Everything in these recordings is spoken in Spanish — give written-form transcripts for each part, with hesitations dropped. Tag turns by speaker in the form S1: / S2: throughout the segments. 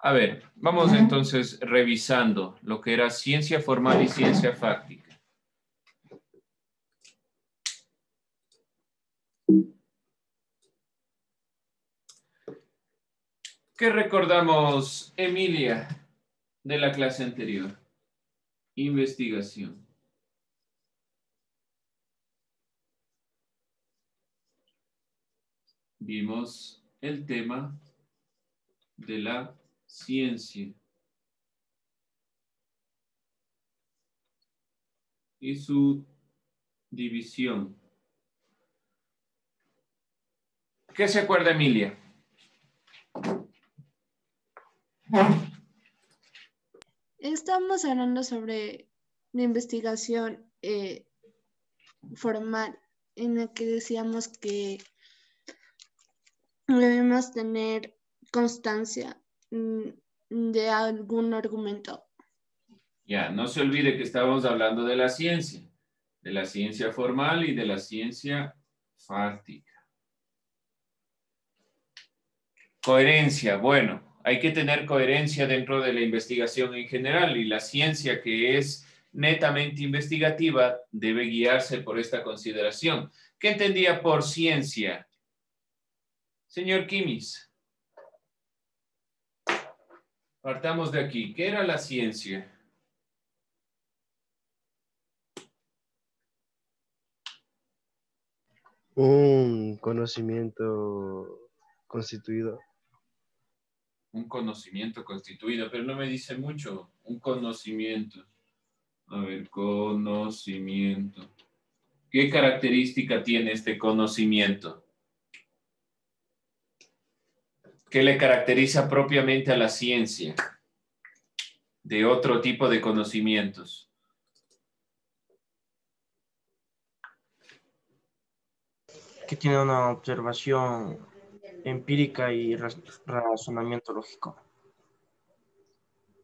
S1: A ver, vamos entonces revisando lo que era ciencia formal y ciencia fáctica. ¿Qué recordamos, Emilia, de la clase anterior? Investigación. Vimos el tema de la ciencia y su división. ¿Qué se acuerda, Emilia?
S2: Estamos hablando sobre la investigación formal, en la que decíamos que debemos tener constancia de algún argumento.
S1: Ya, no se olvide que estábamos hablando de la ciencia formal y de la ciencia fáctica. Coherencia, bueno, hay que tener coherencia dentro de la investigación en general y la ciencia que es netamente investigativa debe guiarse por esta consideración. ¿Qué entendía por ciencia? Señor Kimis, partamos de aquí. ¿Qué era la ciencia?
S3: Un conocimiento constituido.
S1: Un conocimiento constituido, pero no me dice mucho. Un conocimiento. A ver, conocimiento. ¿Qué característica tiene este conocimiento? ¿Qué le caracteriza propiamente a la ciencia de otro tipo de conocimientos?
S4: Que tiene una observación empírica y razonamiento lógico.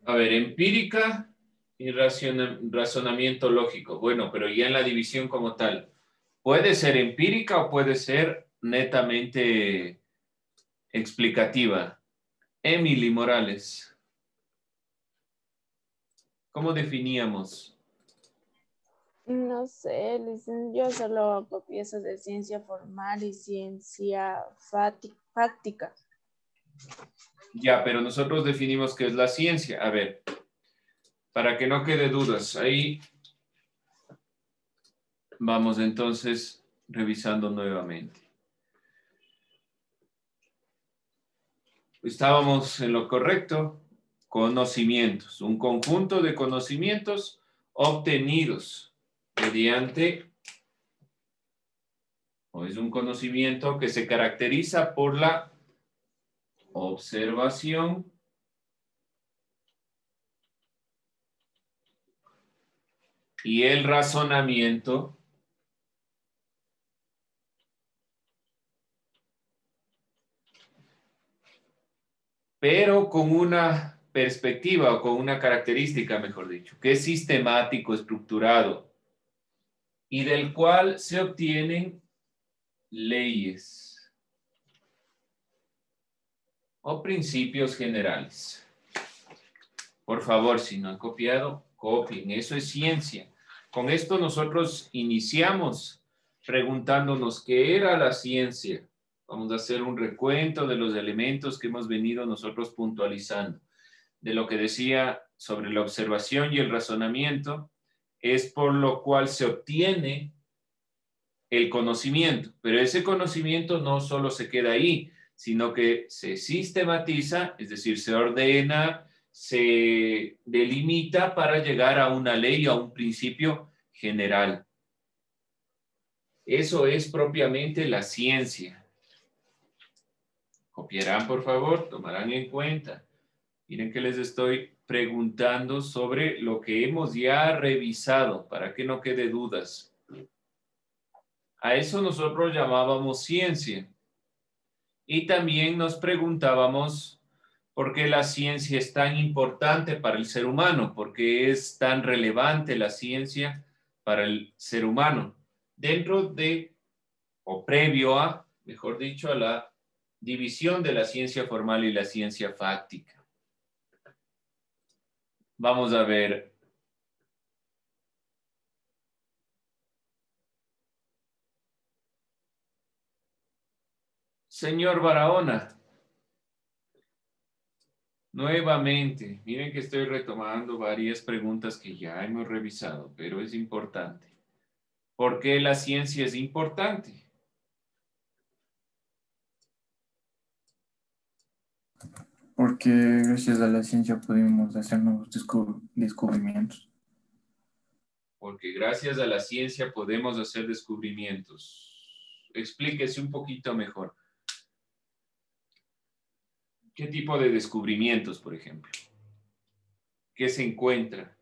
S1: A ver, empírica y razonamiento lógico. Bueno, pero ya en la división como tal, ¿puede ser empírica o puede ser netamente explicativa? Emily Morales, ¿cómo definíamos?
S5: No sé, yo solo copié eso de ciencia formal y ciencia fáctica.
S1: Ya, pero nosotros definimos qué es la ciencia. A ver, para que no quede dudas, ahí vamos entonces revisando nuevamente. Estábamos en lo correcto. Conocimientos, un conjunto de conocimientos obtenidos mediante, o es un conocimiento que se caracteriza por la observación y el razonamiento pero con una perspectiva o con una característica, mejor dicho, que es sistemático, estructurado y del cual se obtienen leyes o principios generales. Por favor, si no han copiado, copien. Eso es ciencia. Con esto nosotros iniciamos preguntándonos qué era la ciencia. Vamos a hacer un recuento de los elementos que hemos venido nosotros puntualizando. De lo que decía sobre la observación y el razonamiento, es por lo cual se obtiene el conocimiento. Pero ese conocimiento no solo se queda ahí, sino que se sistematiza, es decir, se ordena, se delimita para llegar a una ley o a un principio general. Eso es propiamente la ciencia. Copiarán, por favor, tomarán en cuenta. Miren que les estoy preguntando sobre lo que hemos ya revisado, para que no quede dudas. A eso nosotros llamábamos ciencia. Y también nos preguntábamos por qué la ciencia es tan importante para el ser humano, por qué es tan relevante la ciencia para el ser humano, dentro de, o previo a, mejor dicho, a la división de la ciencia formal y la ciencia fáctica. Vamos a ver. Señor Barahona. Nuevamente, miren que estoy retomando varias preguntas que ya hemos revisado, pero es importante. ¿Por qué la ciencia es importante?
S6: Porque gracias a la ciencia podemos hacer nuevos descubrimientos.
S1: Porque gracias a la ciencia podemos hacer descubrimientos. Explíquese un poquito mejor. ¿Qué tipo de descubrimientos, por ejemplo? ¿Qué se encuentra?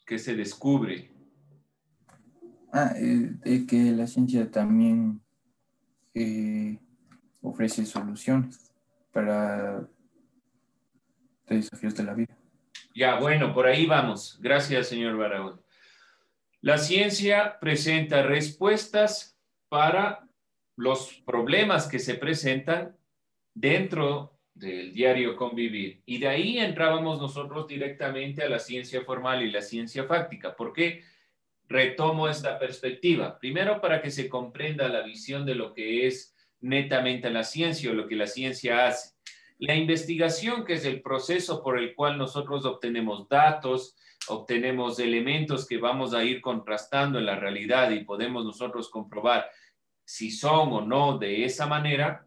S1: ¿Qué se descubre?
S6: Que la ciencia también ofrece soluciones para los desafíos de la vida.
S1: Ya, bueno, por ahí vamos. Gracias, señor Barahona. La ciencia presenta respuestas para los problemas que se presentan dentro del diario convivir. Y de ahí entrábamos nosotros directamente a la ciencia formal y la ciencia fáctica. ¿Por qué retomo esta perspectiva? Primero, para que se comprenda la visión de lo que es netamente la ciencia o lo que la ciencia hace. La investigación, que es el proceso por el cual nosotros obtenemos datos, obtenemos elementos que vamos a ir contrastando en la realidad y podemos nosotros comprobar si son o no de esa manera.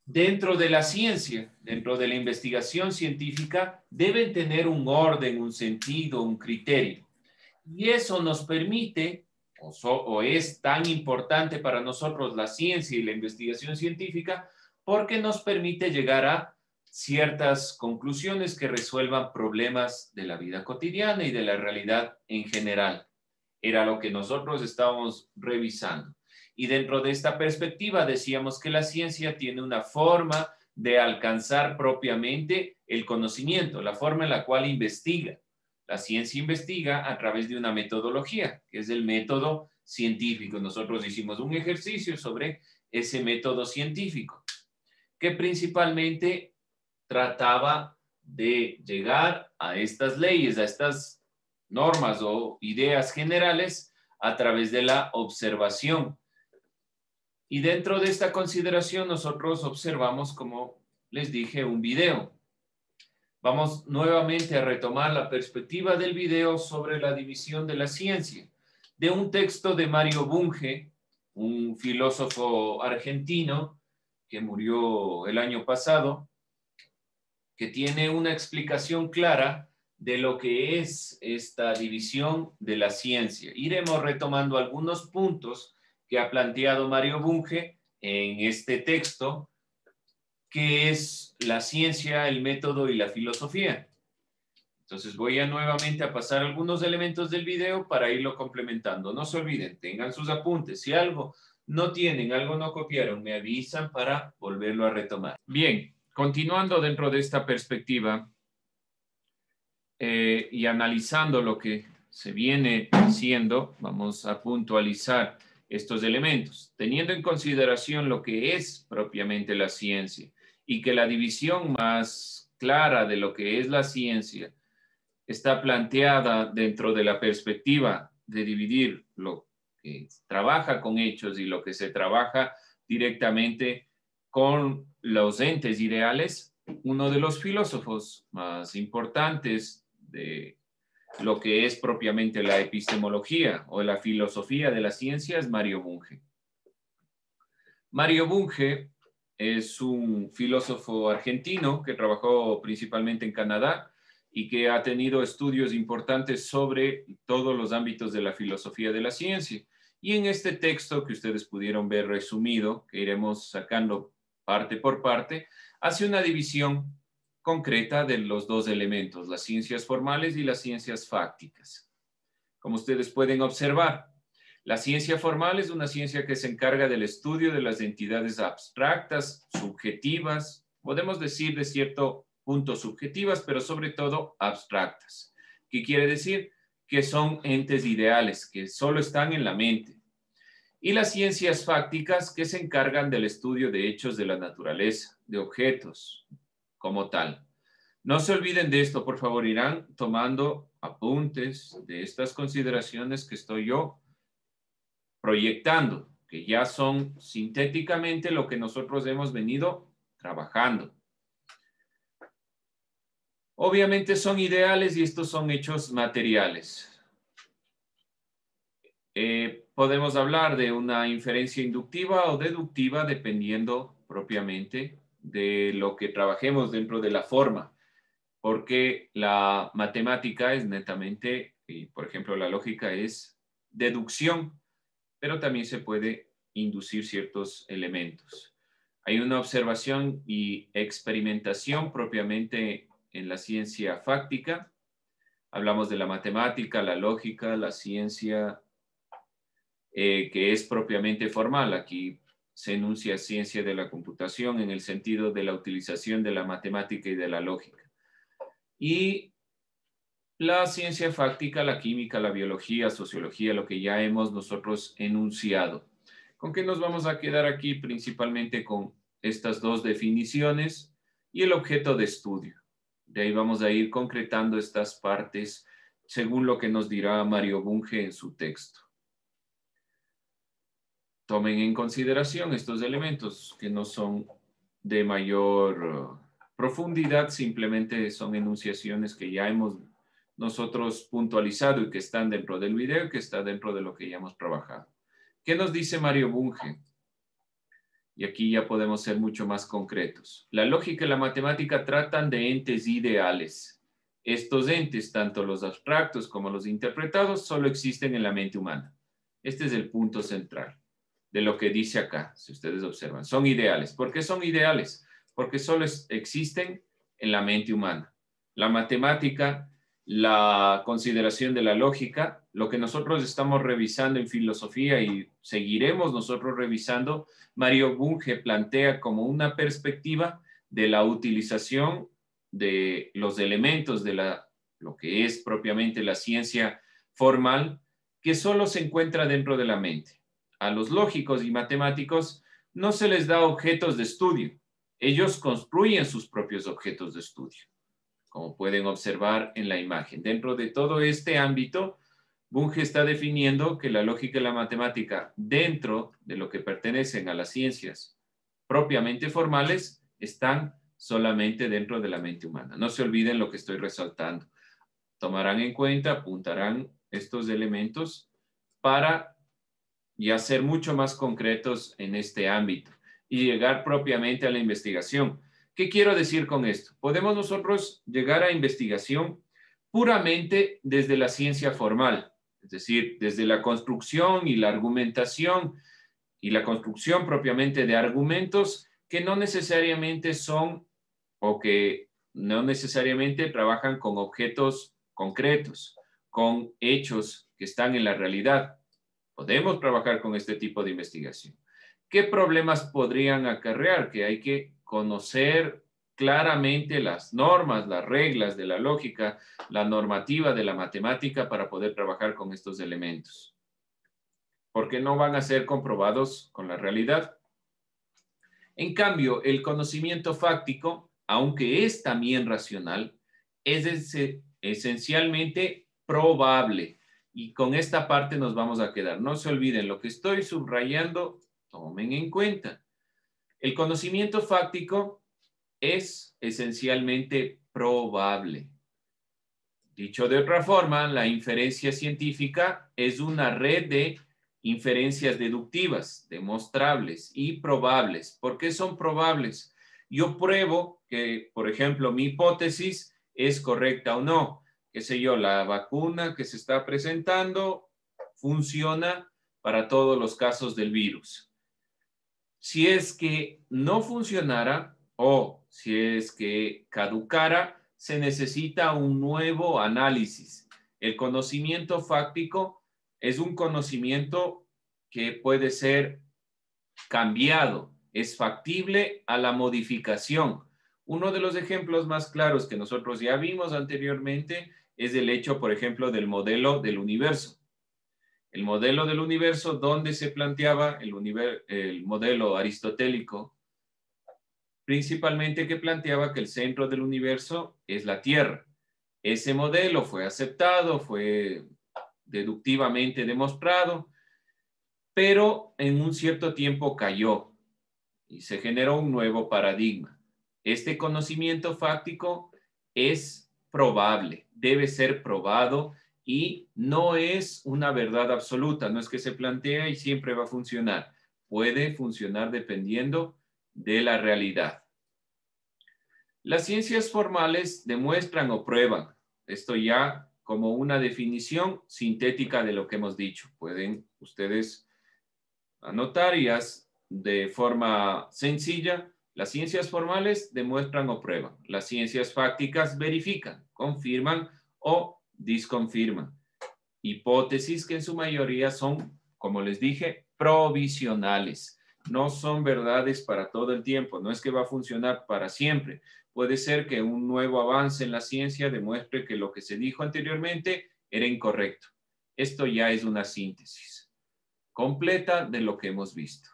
S1: Dentro de la ciencia, dentro de la investigación científica, deben tener un orden, un sentido, un criterio. Y eso nos permite, o es tan importante para nosotros la ciencia y la investigación científica, porque nos permite llegar a ciertas conclusiones que resuelvan problemas de la vida cotidiana y de la realidad en general. Era lo que nosotros estábamos revisando. Y dentro de esta perspectiva decíamos que la ciencia tiene una forma de alcanzar propiamente el conocimiento, la forma en la cual investiga. La ciencia investiga a través de una metodología, que es el método científico. Nosotros hicimos un ejercicio sobre ese método científico, que principalmente trataba de llegar a estas leyes, a estas normas o ideas generales a través de la observación. Y dentro de esta consideración nosotros observamos, como les dije, un video. Vamos nuevamente a retomar la perspectiva del video sobre la división de la ciencia, de un texto de Mario Bunge, un filósofo argentino que murió el año pasado, que tiene una explicación clara de lo que es esta división de la ciencia. Iremos retomando algunos puntos que ha planteado Mario Bunge en este texto, que es la ciencia, el método y la filosofía. Entonces voy a nuevamente a pasar algunos elementos del video para irlo complementando. No se olviden, tengan sus apuntes. Si algo no tienen, algo no copiaron, me avisan para volverlo a retomar. Bien, continuando dentro de esta perspectiva y analizando lo que se viene haciendo, vamos a puntualizar estos elementos, teniendo en consideración lo que es propiamente la ciencia y que la división más clara de lo que es la ciencia está planteada dentro de la perspectiva de dividir lo que trabaja con hechos y lo que se trabaja directamente con los entes ideales. Uno de los filósofos más importantes de lo que es propiamente la epistemología o la filosofía de la ciencia es Mario Bunge. Mario Bunge es un filósofo argentino que trabajó principalmente en Canadá y que ha tenido estudios importantes sobre todos los ámbitos de la filosofía de la ciencia. Y en este texto que ustedes pudieron ver resumido, que iremos sacando parte por parte, hace una división concreta de los dos elementos, las ciencias formales y las ciencias fácticas. Como ustedes pueden observar, la ciencia formal es una ciencia que se encarga del estudio de las entidades abstractas, subjetivas, podemos decir de cierto punto subjetivas, pero sobre todo abstractas. ¿Qué quiere decir? Que son entes ideales, que solo están en la mente. Y las ciencias fácticas que se encargan del estudio de hechos de la naturaleza, de objetos como tal. No se olviden de esto, por favor, irán tomando apuntes de estas consideraciones que estoy yo proyectando, que ya son sintéticamente lo que nosotros hemos venido trabajando. Obviamente son ideales y estos son hechos materiales. Podemos hablar de una inferencia inductiva o deductiva dependiendo propiamente de lo que trabajemos dentro de la forma, porque la matemática es netamente, y por ejemplo la lógica es deducción, pero también se puede inducir ciertos elementos. Hay una observación y experimentación propiamente en la ciencia fáctica. Hablamos de la matemática, la lógica, la ciencia que es propiamente formal. Aquí se enuncia ciencia de la computación en el sentido de la utilización de la matemática y de la lógica. Y la ciencia fáctica, la química, la biología, sociología, lo que ya hemos nosotros enunciado. ¿Con qué nos vamos a quedar aquí? Principalmente con estas dos definiciones y el objeto de estudio. De ahí vamos a ir concretando estas partes según lo que nos dirá Mario Bunge en su texto. Tomen en consideración estos elementos que no son de mayor profundidad, simplemente son enunciaciones que ya hemos nosotros puntualizado y que están dentro del video, que está dentro de lo que ya hemos trabajado. ¿Qué nos dice Mario Bunge? Y aquí ya podemos ser mucho más concretos. La lógica y la matemática tratan de entes ideales. Estos entes, tanto los abstractos como los interpretados, solo existen en la mente humana. Este es el punto central de lo que dice acá, si ustedes observan. Son ideales. ¿Por qué son ideales? Porque solo existen en la mente humana. La matemática, la consideración de la lógica, lo que nosotros estamos revisando en filosofía y seguiremos nosotros revisando, Mario Bunge plantea como una perspectiva de la utilización de los elementos de lo que es propiamente la ciencia formal, que solo se encuentra dentro de la mente. A los lógicos y matemáticos no se les da objetos de estudio. Ellos construyen sus propios objetos de estudio, como pueden observar en la imagen. Dentro de todo este ámbito, Bunge está definiendo que la lógica y la matemática, dentro de lo que pertenecen a las ciencias propiamente formales, están solamente dentro de la mente humana. No se olviden lo que estoy resaltando. Tomarán en cuenta, apuntarán estos elementos para ya ser mucho más concretos en este ámbito y llegar propiamente a la investigación. ¿Qué quiero decir con esto? Podemos nosotros llegar a investigación puramente desde la ciencia formal, es decir, desde la construcción y la argumentación y la construcción propiamente de argumentos que no necesariamente son o que no necesariamente trabajan con objetos concretos, con hechos que están en la realidad. Podemos trabajar con este tipo de investigación. ¿Qué problemas podrían acarrear? Que hay que conocer claramente las normas, las reglas de la lógica, la normativa de la matemática para poder trabajar con estos elementos. Porque no van a ser comprobados con la realidad. En cambio, el conocimiento fáctico, aunque es también racional, es esencialmente probable. Y con esta parte nos vamos a quedar. No se olviden, lo que estoy subrayando, tomen en cuenta. El conocimiento fáctico es esencialmente probable. Dicho de otra forma, la inferencia científica es una red de inferencias deductivas, demostrables y probables. ¿Por qué son probables? Yo pruebo que, por ejemplo, mi hipótesis es correcta o no. Qué sé yo, la vacuna que se está presentando funciona para todos los casos del virus. Si es que no funcionara o si es que caducara, se necesita un nuevo análisis. El conocimiento fáctico es un conocimiento que puede ser cambiado, es factible a la modificación. Uno de los ejemplos más claros que nosotros ya vimos anteriormente es el hecho, por ejemplo, del modelo del universo. El modelo del universo, donde se planteaba el modelo aristotélico, principalmente que planteaba que el centro del universo es la Tierra. Ese modelo fue aceptado, fue deductivamente demostrado, pero en un cierto tiempo cayó y se generó un nuevo paradigma. Este conocimiento fáctico es probable, debe ser probado y no es una verdad absoluta, no es que se plantea y siempre va a funcionar. Puede funcionar dependiendo de la realidad. Las ciencias formales demuestran o prueban, esto ya como una definición sintética de lo que hemos dicho. Pueden ustedes anotar y de forma sencilla. Las ciencias formales demuestran o prueban. Las ciencias fácticas verifican, confirman o desconfirman. Hipótesis que en su mayoría son, como les dije, provisionales. No son verdades para todo el tiempo. No es que va a funcionar para siempre. Puede ser que un nuevo avance en la ciencia demuestre que lo que se dijo anteriormente era incorrecto. Esto ya es una síntesis completa de lo que hemos visto.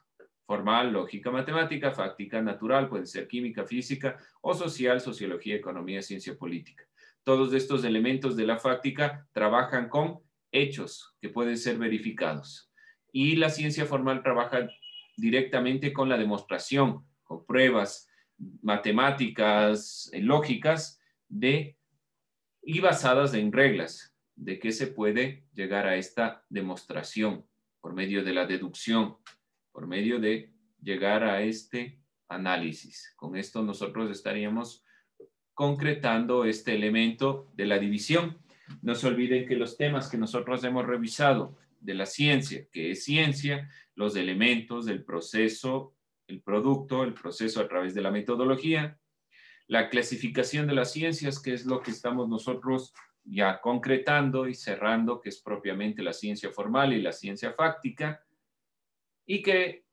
S1: Formal, lógica, matemática, fáctica, natural, puede ser química, física o social, sociología, economía, ciencia política. Todos estos elementos de la fáctica trabajan con hechos que pueden ser verificados. Y la ciencia formal trabaja directamente con la demostración, con pruebas matemáticas, lógicas, y basadas en reglas de que se puede llegar a esta demostración por medio de la deducción, por medio de llegar a este análisis. Con esto nosotros estaríamos concretando este elemento de la división. No se olviden que los temas que nosotros hemos revisado de la ciencia, que es ciencia, los elementos del proceso, el producto, el proceso a través de la metodología, la clasificación de las ciencias, que es lo que estamos nosotros ya concretando y cerrando, que es propiamente la ciencia formal y la ciencia fáctica, y que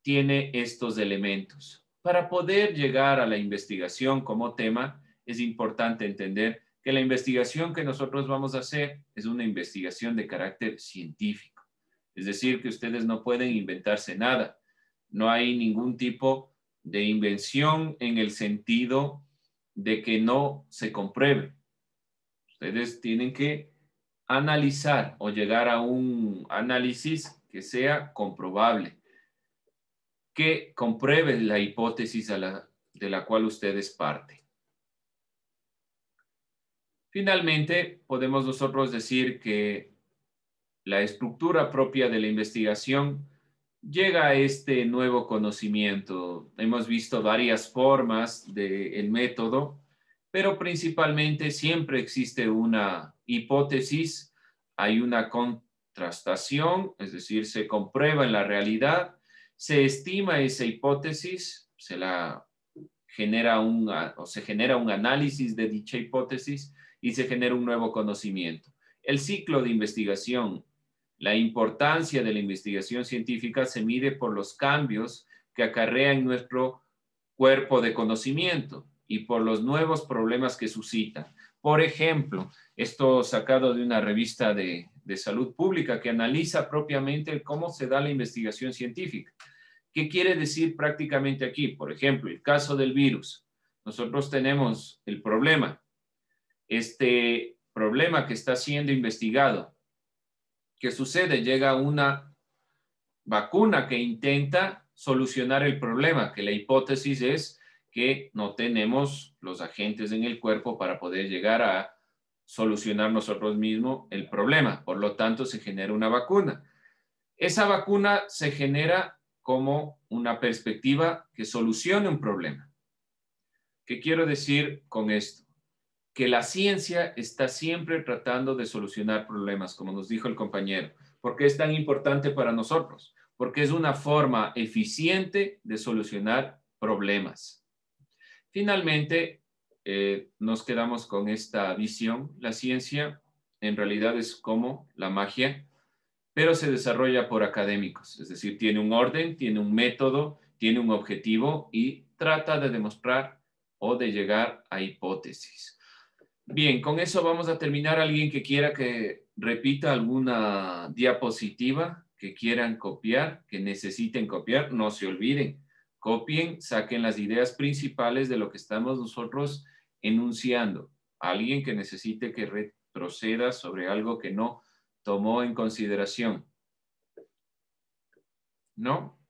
S1: tiene estos elementos. Para poder llegar a la investigación como tema, es importante entender que la investigación que nosotros vamos a hacer es una investigación de carácter científico. Es decir, que ustedes no pueden inventarse nada. No hay ningún tipo de invención en el sentido de que no se compruebe. Ustedes tienen que analizar o llegar a un análisis que sea comprobable, que compruebe la hipótesis de la cual ustedes parten. Finalmente, podemos nosotros decir que la estructura propia de la investigación llega a este nuevo conocimiento. Hemos visto varias formas del método, pero principalmente siempre existe una hipótesis, hay una contrastación, es decir, se comprueba en la realidad, se estima esa hipótesis, se genera un análisis de dicha hipótesis y se genera un nuevo conocimiento. El ciclo de investigación, la importancia de la investigación científica se mide por los cambios que acarrea en nuestro cuerpo de conocimiento y por los nuevos problemas que suscita. Por ejemplo, esto sacado de una revista de salud pública que analiza propiamente cómo se da la investigación científica. ¿Qué quiere decir prácticamente aquí? Por ejemplo, el caso del virus. Nosotros tenemos el problema. Este problema que está siendo investigado. ¿Qué sucede? Llega una vacuna que intenta solucionar el problema, que la hipótesis es que no tenemos los agentes en el cuerpo para poder llegar a solucionar nosotros mismos el problema. Por lo tanto, se genera una vacuna. Esa vacuna se genera como una perspectiva que solucione un problema. ¿Qué quiero decir con esto? Que la ciencia está siempre tratando de solucionar problemas, como nos dijo el compañero. ¿Por qué es tan importante para nosotros? Porque es una forma eficiente de solucionar problemas. Finalmente, nos quedamos con esta visión. La ciencia en realidad es como la magia, pero se desarrolla por académicos, es decir, tiene un orden, tiene un método, tiene un objetivo y trata de demostrar o de llegar a hipótesis. Bien, con eso vamos a terminar. ¿Alguien que quiera que repita alguna diapositiva que quieran copiar, que necesiten copiar? No se olviden, Copien, saquen las ideas principales de lo que estamos nosotros enunciando. Alguien que necesite que retroceda sobre algo que no tomó en consideración. ¿No?